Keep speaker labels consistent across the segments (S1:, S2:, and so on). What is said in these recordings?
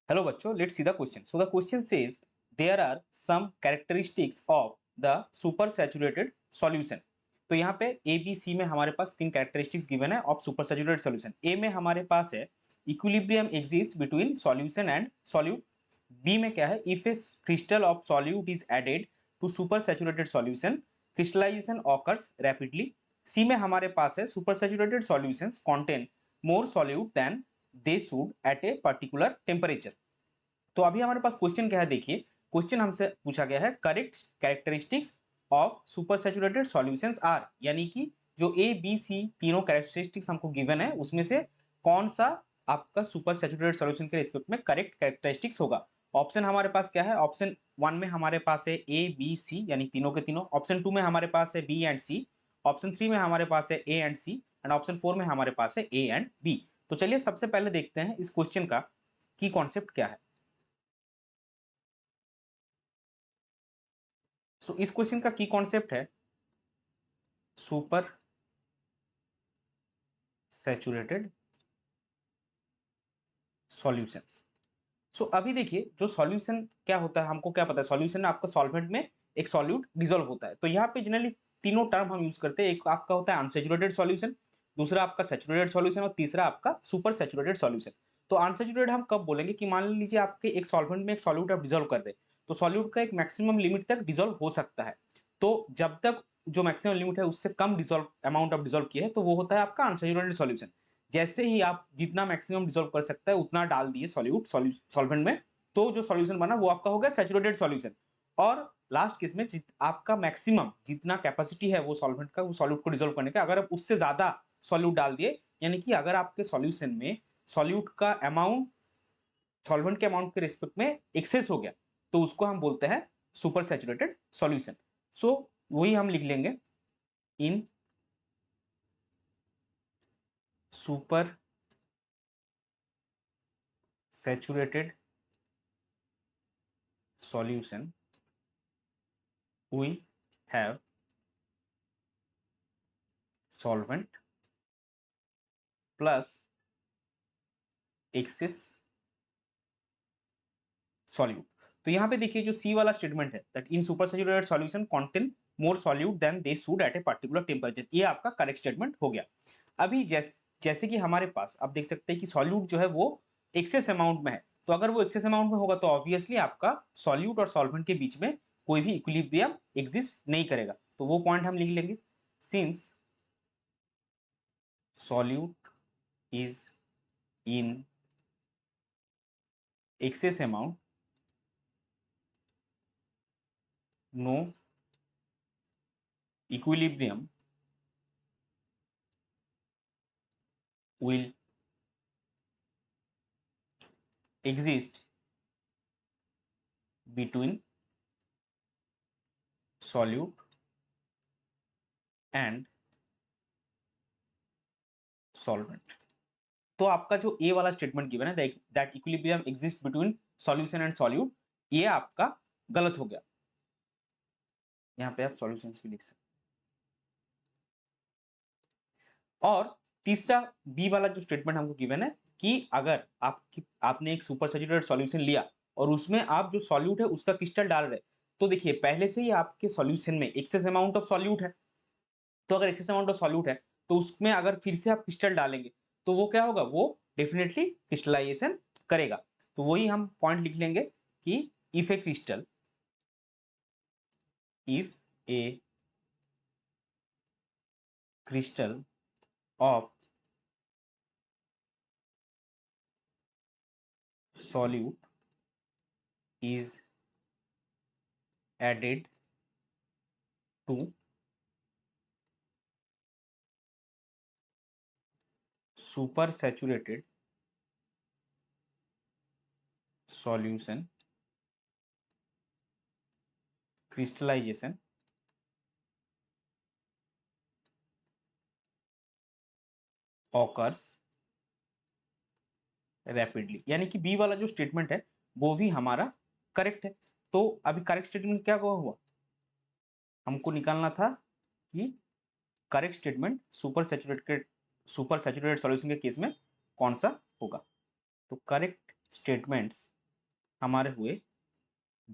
S1: Hello बच्चों, let's see the question. So the question says there are some characteristics of the supersaturated solution. तो यहाँ पे A B C में हमारे पास तीन कैरेक्टरिस्टिक्स गिवन है ऑफ सुपरसैचुरेटेड सॉल्यूशन. ए में हमारे पास है equilibrium exist between solution and solute. B में क्या है, if a crystal of solute is added to supersaturated solution crystallization occurs rapidly. C में हमारे पास है supersaturated solutions contain more solute than they should at a particular temperature. तो अभी हमारे पास क्वेश्चन क्या है, देखिए क्वेश्चन हमसे पूछा गया है correct characteristics of super saturated solutions are, यानी कि जो ए बी सी तीनों कैरेक्टरिस्टिक्स हमको गिवन है उसमें से कौन सा आपका सुपर सैचुरेटेड सॉल्यूशन के रिस्पेक्ट में करेक्ट कैरेक्टरिस्टिक्स होगा. ऑप्शन हमारे पास क्या है, ऑप्शन 1 में हमारे पास है ए बी सी यानी तीनों के तीनों, ऑप्शन 2 में हमारे पास है बी एंड सी, ऑप्शन 3 में हमारे पास है A and C and option 4 में हमारे पास है ए एंड बी. तो चलिए सबसे पहले देखते हैं इस क्वेश्चन का की कॉन्सेप्ट क्या है. सो इस क्वेश्चन का की कॉन्सेप्ट है सुपर सैचुरेटेड सॉल्यूशंस. सो अभी देखिए जो सॉल्यूशन क्या होता है, हमको क्या पता है, सॉल्यूशन आपका सॉल्वेंट में एक सॉल्यूट डिसॉल्व होता है. तो यहाँ पे जनरली तीनों टर्म हम यूज करते हैं. एक आपका होता है अनसैचुरेटेड सॉल्यूशन, दूसरा आपका सैचुरेटेड सॉल्यूशन और तीसरा आपका सुपर सैचुरेटेड सॉल्यूशन. तो अनसैचुरेटेड हम कब बोलेंगे कि मान लीजिए आपके एक सॉल्वेंट में एक सॉल्यूट आप डिसॉल्व कर दे, तो सॉल्यूट का एक मैक्सिमम लिमिट तक डिसॉल्व हो सकता है. तो जब तक जो मैक्सिमम लिमिट है उससे कम डिसॉल्व अमाउंट ऑफ डिसॉल्व किया है तो वो होता है आपका अनसैचुरेटेड सॉल्यूशन. जैसे ही आप जितना मैक्सिमम डिसॉल्व कर सकता है उतना डाल दिए सॉल्यूट सॉल्वेंट में, तो जो सॉल्यूशन बना वो आपका हो गया सैचुरेटेड सॉल्यूशन. और लास्ट केस में आपका मैक्सिमम जितना कैपेसिटी है वो सॉल्वेंट का, वो सॉल्यूट को डिसॉल्व करने का, अगर आप उससे ज्यादा सॉल्यूट डाल दिए, यानी कि अगर आपके सॉल्यूशन में सॉल्यूट का अमाउंट सॉल्वेंट के अमाउंट के रिस्पेक्ट में एक्सेस हो गया, तो उसको हम बोलते हैं सुपर सैचुरेटेड सॉल्यूशन. सो वही हम लिख लेंगे in super saturated solution we have solvent plus excess solute. तो यहाँ पे देखिए जो सी वाला स्टेटमेंट है that in super saturated solution contain more solute than they should at a particular temperature, ये आपका करेक्ट स्टेटमेंट हो गया. अभी जैसे कि हमारे पास आप देख सकते हैं कि सॉल्यूट जो है वो एक्सेस अमाउंट में है, तो अगर वो एक्सेस अमाउंट में होगा तो ऑब्वियसली आपका सॉल्यूट और सॉल्वेंट के बीच में कोई भी इक्विलिब्रियम एग्जिस्ट नहीं करेगा. तो वो पॉइंट हम लिख लेंगे, since solute is in excess amount, no equilibrium will exist between solute and solvent. तो आपका जो ए वाला स्टेटमेंट गिवन है that equilibrium exist between solution and solute, ये आपका गलत हो गया. यहाँ पे आप सॉल्यूशंस भी लिख सकते. और तीसरा बी वाला जो स्टेटमेंट हमको गिवन है कि अगर आपने एक सुपर सैचुरेटेड सॉल्यूशन लिया और उसमें आप जो सॉल्यूट है उसका क्रिस्टल डाल रहे, तो देखिए पहले से ही आपके सॉल्यूशन में एक्सेस अमाउंट ऑफ सॉल्यूट है, तो अगर एक्सेस अमाउंट ऑफ सॉल्यूट है तो उसमें अगर फिर से आप क्रिस्टल डालेंगे तो वो क्या होगा, वो डेफिनेटली क्रिस्टलाइजेशन करेगा. तो वही हम पॉइंट लिख लेंगे कि if a crystal of solute is added to supersaturated solution, crystallization occurs rapidly. यानी कि बी वाला जो स्टेटमेंट है वो भी हमारा करेक्ट है. तो अभी करेक्ट स्टेटमेंट क्या हुआ, हमको निकालना था कि correct statement super saturated solution के केस में कौन सा होगा. तो करेक्ट स्टेटमेंट्स हमारे हुए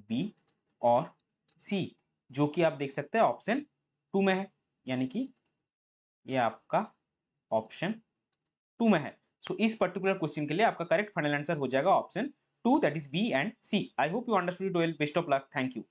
S1: बी और सी, जो कि आप देख सकते हैं ऑप्शन 2 में है, यानी कि ये आपका ऑप्शन 2 में है। सो इस पर्टिकुलर क्वेश्चन के लिए आपका करेक्ट फाइनल आंसर हो जाएगा option 2, that is B and C. I hope you understood it well. Best of luck. Thank you.